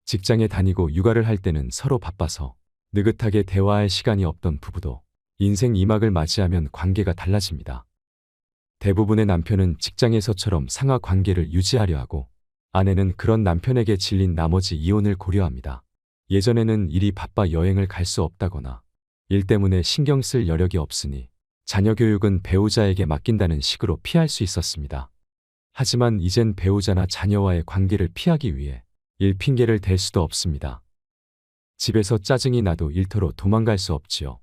직장에 다니고 육아를 할 때는 서로 바빠서 느긋하게 대화할 시간이 없던 부부도 인생 2막을 맞이하면 관계가 달라집니다. 대부분의 남편은 직장에서처럼 상하 관계를 유지하려 하고 아내는 그런 남편에게 질린 나머지 이혼을 고려합니다. 예전에는 일이 바빠 여행을 갈 수 없다거나 일 때문에 신경 쓸 여력이 없으니 자녀 교육은 배우자에게 맡긴다는 식으로 피할 수 있었습니다. 하지만 이젠 배우자나 자녀와의 관계를 피하기 위해 일 핑계를 댈 수도 없습니다. 집에서 짜증이 나도 일터로 도망갈 수 없지요.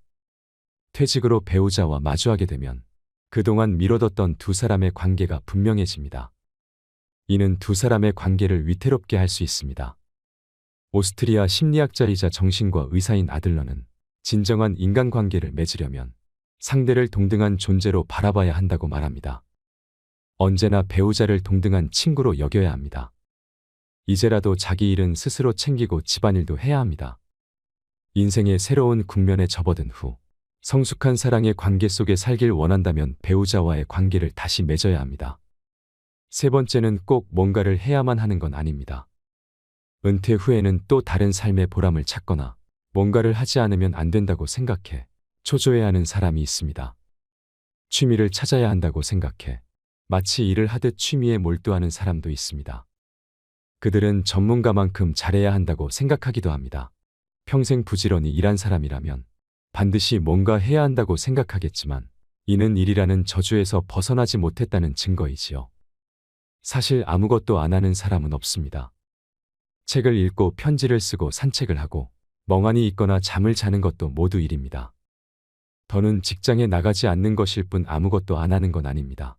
퇴직으로 배우자와 마주하게 되면 그동안 미뤄뒀던 두 사람의 관계가 분명해집니다. 이는 두 사람의 관계를 위태롭게 할 수 있습니다. 오스트리아 심리학자이자 정신과 의사인 아들러는 진정한 인간관계를 맺으려면 상대를 동등한 존재로 바라봐야 한다고 말합니다. 언제나 배우자를 동등한 친구로 여겨야 합니다. 이제라도 자기 일은 스스로 챙기고 집안일도 해야 합니다. 인생의 새로운 국면에 접어든 후 성숙한 사랑의 관계 속에 살길 원한다면 배우자와의 관계를 다시 맺어야 합니다. 세 번째는 꼭 뭔가를 해야만 하는 건 아닙니다. 은퇴 후에는 또 다른 삶의 보람을 찾거나 뭔가를 하지 않으면 안 된다고 생각해 초조해하는 사람이 있습니다. 취미를 찾아야 한다고 생각해 마치 일을 하듯 취미에 몰두하는 사람도 있습니다. 그들은 전문가만큼 잘해야 한다고 생각하기도 합니다. 평생 부지런히 일한 사람이라면 반드시 뭔가 해야 한다고 생각하겠지만 이는 일이라는 저주에서 벗어나지 못했다는 증거이지요. 사실 아무것도 안 하는 사람은 없습니다. 책을 읽고 편지를 쓰고 산책을 하고 멍하니 있거나 잠을 자는 것도 모두 일입니다. 더는 직장에 나가지 않는 것일 뿐 아무것도 안 하는 건 아닙니다.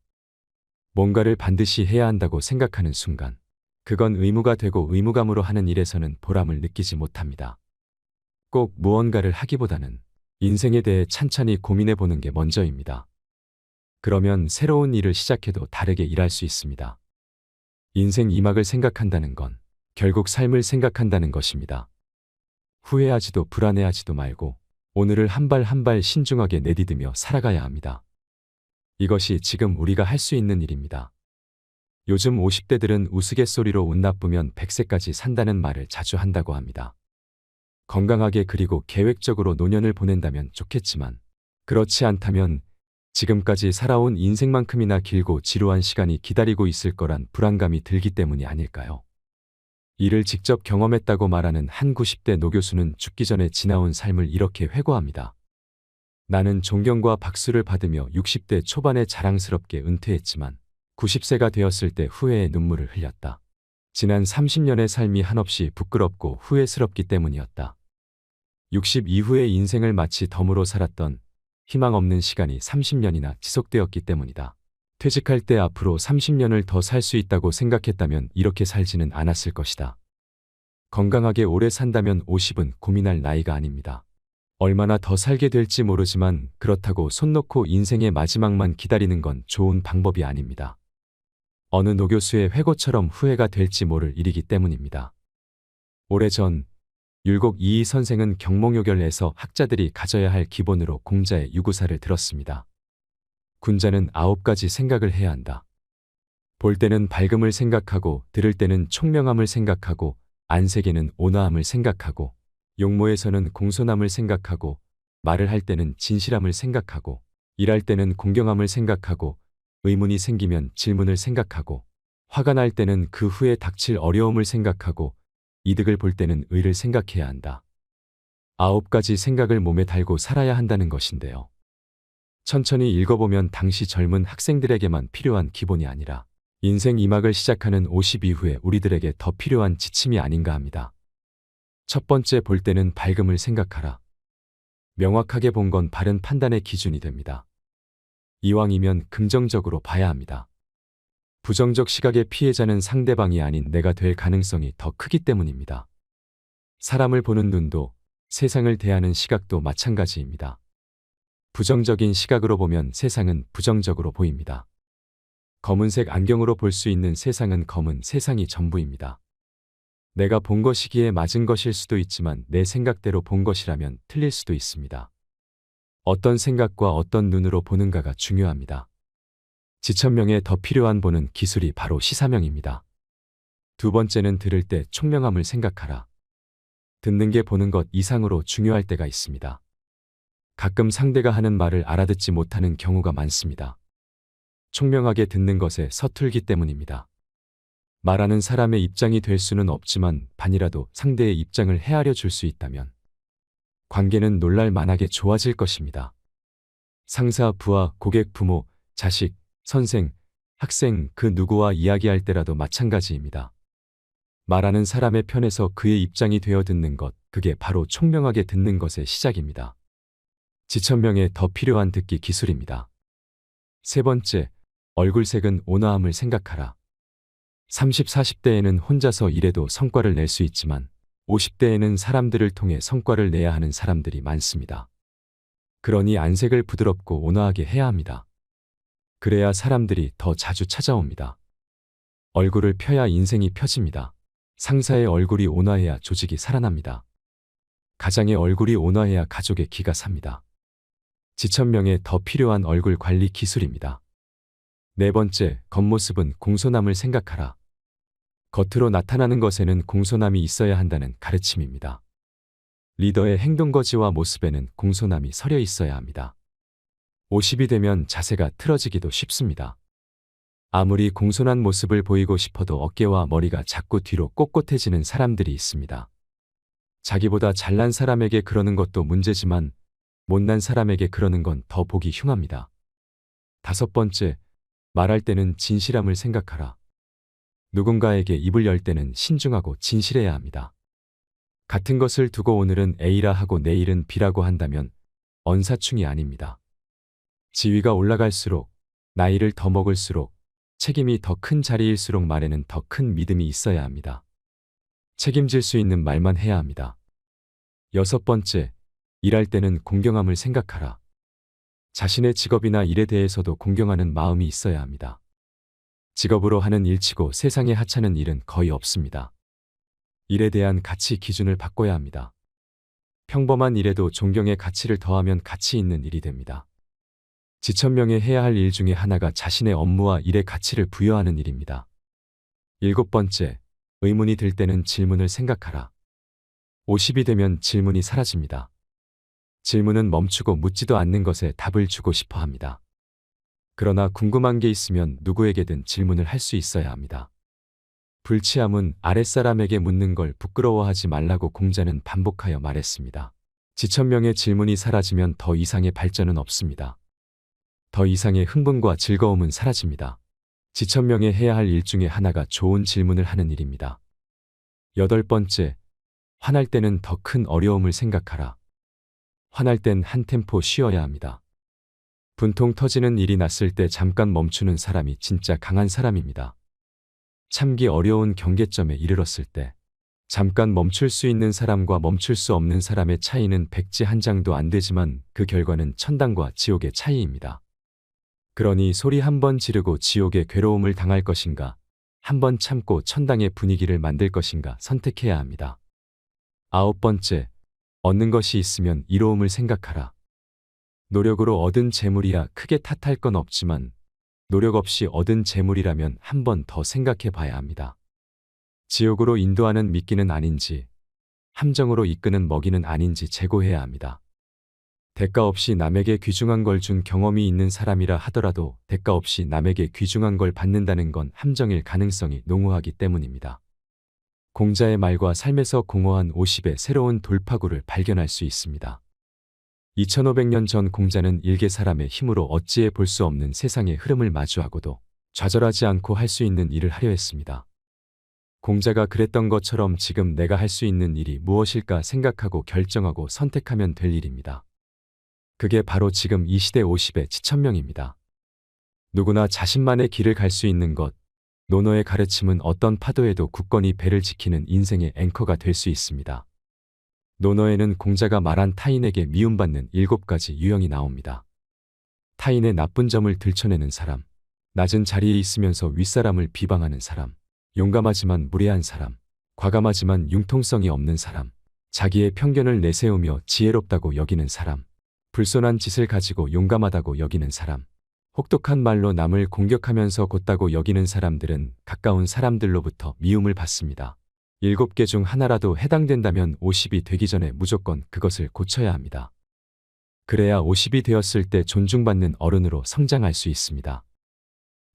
뭔가를 반드시 해야 한다고 생각하는 순간, 그건 의무가 되고 의무감으로 하는 일에서는 보람을 느끼지 못합니다. 꼭 무언가를 하기보다는 인생에 대해 찬찬히 고민해 보는 게 먼저입니다. 그러면 새로운 일을 시작해도 다르게 일할 수 있습니다. 인생 2막을 생각한다는 건 결국 삶을 생각한다는 것입니다. 후회하지도 불안해하지도 말고 오늘을 한 발 한 발 신중하게 내디디며 살아가야 합니다. 이것이 지금 우리가 할 수 있는 일입니다. 요즘 50대들은 우스갯소리로 운 나쁘면 100세까지 산다는 말을 자주 한다고 합니다. 건강하게 그리고 계획적으로 노년을 보낸다면 좋겠지만 그렇지 않다면 지금까지 살아온 인생만큼이나 길고 지루한 시간이 기다리고 있을 거란 불안감이 들기 때문이 아닐까요? 이를 직접 경험했다고 말하는 한 90대 노교수는 죽기 전에 지나온 삶을 이렇게 회고합니다. 나는 존경과 박수를 받으며 60대 초반에 자랑스럽게 은퇴했지만 90세가 되었을 때 후회의 눈물을 흘렸다. 지난 30년의 삶이 한없이 부끄럽고 후회스럽기 때문이었다. 60 이후의 인생을 마치 덤으로 살았던 희망 없는 시간이 30년이나 지속되었기 때문이다. 퇴직할 때 앞으로 30년을 더 살 수 있다고 생각했다면 이렇게 살지는 않았을 것이다. 건강하게 오래 산다면 50은 고민할 나이가 아닙니다. 얼마나 더 살게 될지 모르지만 그렇다고 손 놓고 인생의 마지막만 기다리는 건 좋은 방법이 아닙니다. 어느 노교수의 회고처럼 후회가 될지 모를 일이기 때문입니다. 오래전 율곡 이이 선생은 경몽요결에서 학자들이 가져야 할 기본으로 공자의 유구사를 들었습니다. 군자는 9가지 생각을 해야 한다. 볼 때는 밝음을 생각하고 들을 때는 총명함을 생각하고 안색에는 온화함을 생각하고 용모에서는 공손함을 생각하고 말을 할 때는 진실함을 생각하고 일할 때는 공경함을 생각하고 의문이 생기면 질문을 생각하고 화가 날 때는 그 후에 닥칠 어려움을 생각하고 이득을 볼 때는 의를 생각해야 한다. 9가지 생각을 몸에 달고 살아야 한다는 것인데요. 천천히 읽어보면 당시 젊은 학생들에게만 필요한 기본이 아니라 인생 2막을 시작하는 50 이후에 우리들에게 더 필요한 지침이 아닌가 합니다. 첫 번째, 볼 때는 밝음을 생각하라. 명확하게 본 건 바른 판단의 기준이 됩니다. 이왕이면 긍정적으로 봐야 합니다. 부정적 시각의 피해자는 상대방이 아닌 내가 될 가능성이 더 크기 때문입니다. 사람을 보는 눈도 세상을 대하는 시각도 마찬가지입니다. 부정적인 시각으로 보면 세상은 부정적으로 보입니다. 검은색 안경으로 볼 수 있는 세상은 검은 세상이 전부입니다. 내가 본 것이기에 맞은 것일 수도 있지만 내 생각대로 본 것이라면 틀릴 수도 있습니다. 어떤 생각과 어떤 눈으로 보는가가 중요합니다. 지천명에 더 필요한 보는 기술이 바로 시사명입니다. 두 번째는 들을 때 총명함을 생각하라. 듣는 게 보는 것 이상으로 중요할 때가 있습니다. 가끔 상대가 하는 말을 알아듣지 못하는 경우가 많습니다. 총명하게 듣는 것에 서툴기 때문입니다. 말하는 사람의 입장이 될 수는 없지만 반이라도 상대의 입장을 헤아려 줄 수 있다면 관계는 놀랄 만하게 좋아질 것입니다. 상사, 부하, 고객, 부모, 자식, 선생, 학생 그 누구와 이야기할 때라도 마찬가지입니다. 말하는 사람의 편에서 그의 입장이 되어 듣는 것, 그게 바로 총명하게 듣는 것의 시작입니다. 지천명에 더 필요한 듣기 기술입니다. 세 번째, 얼굴색은 온화함을 생각하라. 30, 40대에는 혼자서 일해도 성과를 낼 수 있지만 50대에는 사람들을 통해 성과를 내야 하는 사람들이 많습니다. 그러니 안색을 부드럽고 온화하게 해야 합니다. 그래야 사람들이 더 자주 찾아옵니다. 얼굴을 펴야 인생이 펴집니다. 상사의 얼굴이 온화해야 조직이 살아납니다. 가장의 얼굴이 온화해야 가족의 기가 삽니다. 지천명에 더 필요한 얼굴 관리 기술입니다. 네 번째, 겉모습은 공손함을 생각하라. 겉으로 나타나는 것에는 공손함이 있어야 한다는 가르침입니다. 리더의 행동거지와 모습에는 공손함이 서려 있어야 합니다. 50이 되면 자세가 틀어지기도 쉽습니다. 아무리 공손한 모습을 보이고 싶어도 어깨와 머리가 자꾸 뒤로 꼿꼿해지는 사람들이 있습니다. 자기보다 잘난 사람에게 그러는 것도 문제지만 못난 사람에게 그러는 건 더 보기 흉합니다. 다섯 번째, 말할 때는 진실함을 생각하라. 누군가에게 입을 열 때는 신중하고 진실해야 합니다. 같은 것을 두고 오늘은 A라 하고 내일은 B라고 한다면 언사충이 아닙니다. 지위가 올라갈수록, 나이를 더 먹을수록, 책임이 더 큰 자리일수록 말에는 더 큰 믿음이 있어야 합니다. 책임질 수 있는 말만 해야 합니다. 6번째, 일할 때는 공경함을 생각하라. 자신의 직업이나 일에 대해서도 공경하는 마음이 있어야 합니다. 직업으로 하는 일치고 세상에 하찮은 일은 거의 없습니다. 일에 대한 가치 기준을 바꿔야 합니다. 평범한 일에도 존경의 가치를 더하면 가치 있는 일이 됩니다. 지천명에 해야 할 일 중에 하나가 자신의 업무와 일의 가치를 부여하는 일입니다. 7번째, 의문이 들 때는 질문을 생각하라. 50이 되면 질문이 사라집니다. 질문은 멈추고 묻지도 않는 것에 답을 주고 싶어 합니다. 그러나 궁금한 게 있으면 누구에게든 질문을 할 수 있어야 합니다. 불치함은 아랫사람에게 묻는 걸 부끄러워하지 말라고 공자는 반복하여 말했습니다. 지천명의 질문이 사라지면 더 이상의 발전은 없습니다. 더 이상의 흥분과 즐거움은 사라집니다. 지천명에 해야 할 일 중에 하나가 좋은 질문을 하는 일입니다. 8번째, 화날 때는 더 큰 어려움을 생각하라. 화날 땐 한 템포 쉬어야 합니다. 분통 터지는 일이 났을 때 잠깐 멈추는 사람이 진짜 강한 사람입니다. 참기 어려운 경계점에 이르렀을 때 잠깐 멈출 수 있는 사람과 멈출 수 없는 사람의 차이는 백지 한 장도 안 되지만 그 결과는 천당과 지옥의 차이입니다. 그러니 소리 한 번 지르고 지옥의 괴로움을 당할 것인가, 한 번 참고 천당의 분위기를 만들 것인가 선택해야 합니다. 9번째, 얻는 것이 있으면 이로움을 생각하라. 노력으로 얻은 재물이야 크게 탓할 건 없지만 노력 없이 얻은 재물이라면 한 번 더 생각해 봐야 합니다. 지옥으로 인도하는 미끼는 아닌지, 함정으로 이끄는 먹이는 아닌지 재고해야 합니다. 대가 없이 남에게 귀중한 걸 준 경험이 있는 사람이라 하더라도 대가 없이 남에게 귀중한 걸 받는다는 건 함정일 가능성이 농후하기 때문입니다. 공자의 말과 삶에서 공허한 50의 새로운 돌파구를 발견할 수 있습니다. 2500년 전 공자는 일개 사람의 힘으로 어찌해 볼 수 없는 세상의 흐름을 마주하고도 좌절하지 않고 할 수 있는 일을 하려 했습니다. 공자가 그랬던 것처럼 지금 내가 할 수 있는 일이 무엇일까 생각하고 결정하고 선택하면 될 일입니다. 그게 바로 지금 이 시대 50의 지천명입니다. 누구나 자신만의 길을 갈 수 있는 것, 노노의 가르침은 어떤 파도에도 굳건히 배를 지키는 인생의 앵커가 될 수 있습니다. 노노에는 공자가 말한 타인에게 미움받는 7가지 유형이 나옵니다. 타인의 나쁜 점을 들춰내는 사람, 낮은 자리에 있으면서 윗사람을 비방하는 사람, 용감하지만 무례한 사람, 과감하지만 융통성이 없는 사람, 자기의 편견을 내세우며 지혜롭다고 여기는 사람, 불손한 짓을 가지고 용감하다고 여기는 사람, 혹독한 말로 남을 공격하면서 곧다고 여기는 사람들은 가까운 사람들로부터 미움을 받습니다. 7개 중 하나라도 해당된다면 50이 되기 전에 무조건 그것을 고쳐야 합니다. 그래야 50이 되었을 때 존중받는 어른으로 성장할 수 있습니다.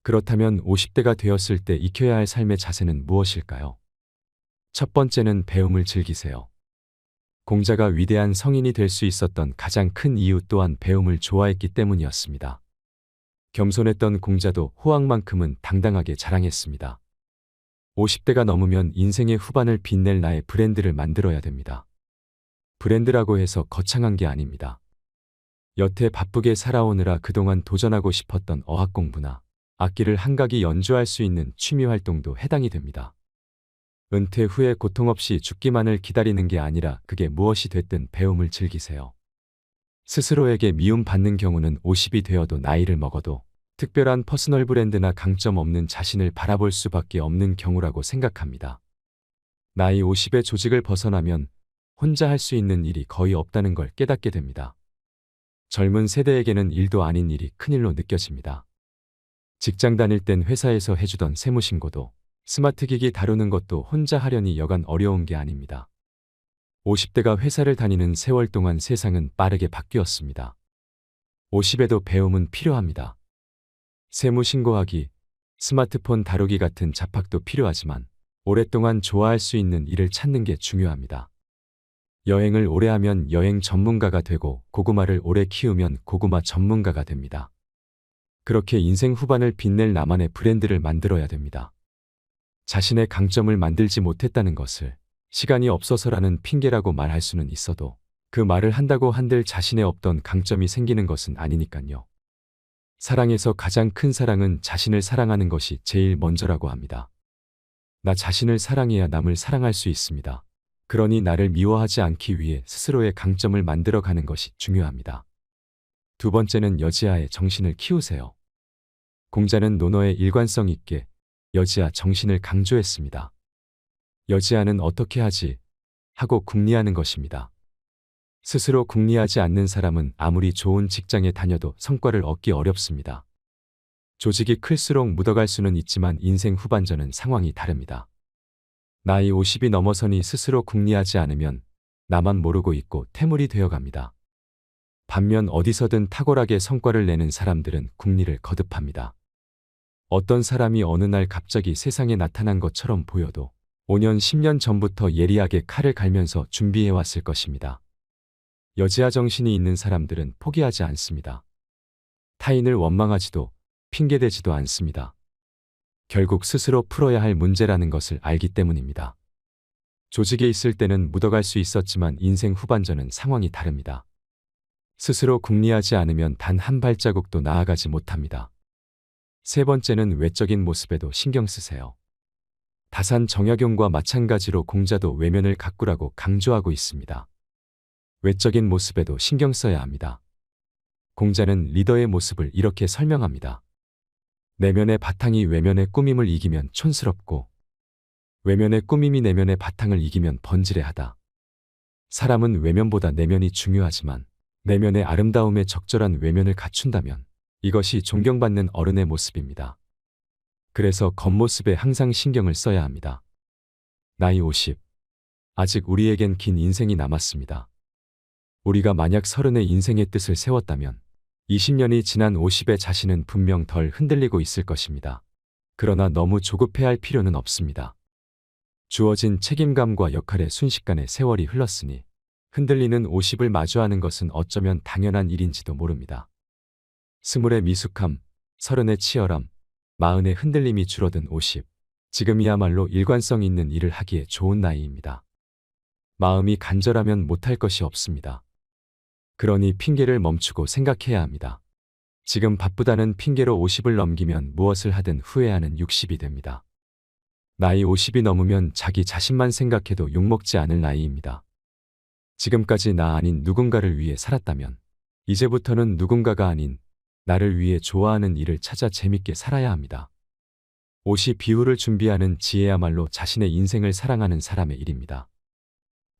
그렇다면 50대가 되었을 때 익혀야 할 삶의 자세는 무엇일까요? 첫 번째는 배움을 즐기세요. 공자가 위대한 성인이 될 수 있었던 가장 큰 이유 또한 배움을 좋아했기 때문이었습니다. 겸손했던 공자도 호황만큼은 당당하게 자랑했습니다. 50대가 넘으면 인생의 후반을 빛낼 나의 브랜드를 만들어야 됩니다. 브랜드라고 해서 거창한 게 아닙니다. 여태 바쁘게 살아오느라 그동안 도전하고 싶었던 어학 공부나 악기를 한각이 연주할 수 있는 취미 활동도 해당이 됩니다. 은퇴 후에 고통 없이 죽기만을 기다리는 게 아니라 그게 무엇이 됐든 배움을 즐기세요. 스스로에게 미움받는 경우는 50이 되어도 나이를 먹어도 특별한 퍼스널 브랜드나 강점 없는 자신을 바라볼 수밖에 없는 경우라고 생각합니다. 나이 50의 조직을 벗어나면 혼자 할 수 있는 일이 거의 없다는 걸 깨닫게 됩니다. 젊은 세대에게는 일도 아닌 일이 큰일로 느껴집니다. 직장 다닐 땐 회사에서 해주던 세무신고도 스마트 기기 다루는 것도 혼자 하려니 여간 어려운 게 아닙니다. 50대가 회사를 다니는 세월 동안 세상은 빠르게 바뀌었습니다. 50에도 배움은 필요합니다. 세무 신고하기, 스마트폰 다루기 같은 잡학도 필요하지만 오랫동안 좋아할 수 있는 일을 찾는 게 중요합니다. 여행을 오래 하면 여행 전문가가 되고 고구마를 오래 키우면 고구마 전문가가 됩니다. 그렇게 인생 후반을 빛낼 나만의 브랜드를 만들어야 됩니다. 자신의 강점을 만들지 못했다는 것을, 시간이 없어서라는 핑계라고 말할 수는 있어도 그 말을 한다고 한들 자신의 없던 강점이 생기는 것은 아니니깐요. 사랑에서 가장 큰 사랑은 자신을 사랑하는 것이 제일 먼저라고 합니다. 나 자신을 사랑해야 남을 사랑할 수 있습니다. 그러니 나를 미워하지 않기 위해 스스로의 강점을 만들어가는 것이 중요합니다. 두 번째는 여지아의 정신을 키우세요. 공자는 논어의 일관성 있게 여지아 정신을 강조했습니다. 여지아는 어떻게 하지? 하고 궁리하는 것입니다. 스스로 궁리하지 않는 사람은 아무리 좋은 직장에 다녀도 성과를 얻기 어렵습니다. 조직이 클수록 묻어갈 수는 있지만 인생 후반전은 상황이 다릅니다. 나이 50이 넘어서니 스스로 궁리하지 않으면 나만 모르고 있고 태물이 되어갑니다. 반면 어디서든 탁월하게 성과를 내는 사람들은 궁리를 거듭합니다. 어떤 사람이 어느 날 갑자기 세상에 나타난 것처럼 보여도 5년, 10년 전부터 예리하게 칼을 갈면서 준비해왔을 것입니다. 여지아 정신이 있는 사람들은 포기하지 않습니다. 타인을 원망하지도 핑계대지도 않습니다. 결국 스스로 풀어야 할 문제라는 것을 알기 때문입니다. 조직에 있을 때는 묻어갈 수 있었지만 인생 후반전은 상황이 다릅니다. 스스로 궁리하지 않으면 단 한 발자국도 나아가지 못합니다. 세 번째는 외적인 모습에도 신경 쓰세요. 다산 정약용과 마찬가지로 공자도 외면을 가꾸라고 강조하고 있습니다. 외적인 모습에도 신경 써야 합니다. 공자는 리더의 모습을 이렇게 설명합니다. 내면의 바탕이 외면의 꾸밈을 이기면 촌스럽고 외면의 꾸밈이 내면의 바탕을 이기면 번지레하다. 사람은 외면보다 내면이 중요하지만 내면의 아름다움에 적절한 외면을 갖춘다면 이것이 존경받는 어른의 모습입니다. 그래서 겉모습에 항상 신경을 써야 합니다. 나이 50. 아직 우리에겐 긴 인생이 남았습니다. 우리가 만약 30의 인생의 뜻을 세웠다면 20년이 지난 50의 자신은 분명 덜 흔들리고 있을 것입니다. 그러나 너무 조급해할 필요는 없습니다. 주어진 책임감과 역할에 순식간에 세월이 흘렀으니 흔들리는 50을 마주하는 것은 어쩌면 당연한 일인지도 모릅니다. 20의 미숙함, 30의 치열함, 40의 흔들림이 줄어든 50. 지금이야말로 일관성 있는 일을 하기에 좋은 나이입니다. 마음이 간절하면 못할 것이 없습니다. 그러니 핑계를 멈추고 생각해야 합니다. 지금 바쁘다는 핑계로 50을 넘기면 무엇을 하든 후회하는 60이 됩니다. 나이 50이 넘으면 자기 자신만 생각해도 욕먹지 않을 나이입니다. 지금까지 나 아닌 누군가를 위해 살았다면 이제부터는 누군가가 아닌 나를 위해 좋아하는 일을 찾아 재밌게 살아야 합니다. 50 비후를 준비하는 지혜야말로 자신의 인생을 사랑하는 사람의 일입니다.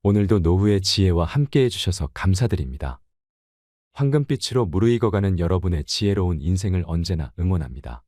오늘도 노후의 지혜와 함께 해주셔서 감사드립니다. 황금빛으로 무르익어가는 여러분의 지혜로운 인생을 언제나 응원합니다.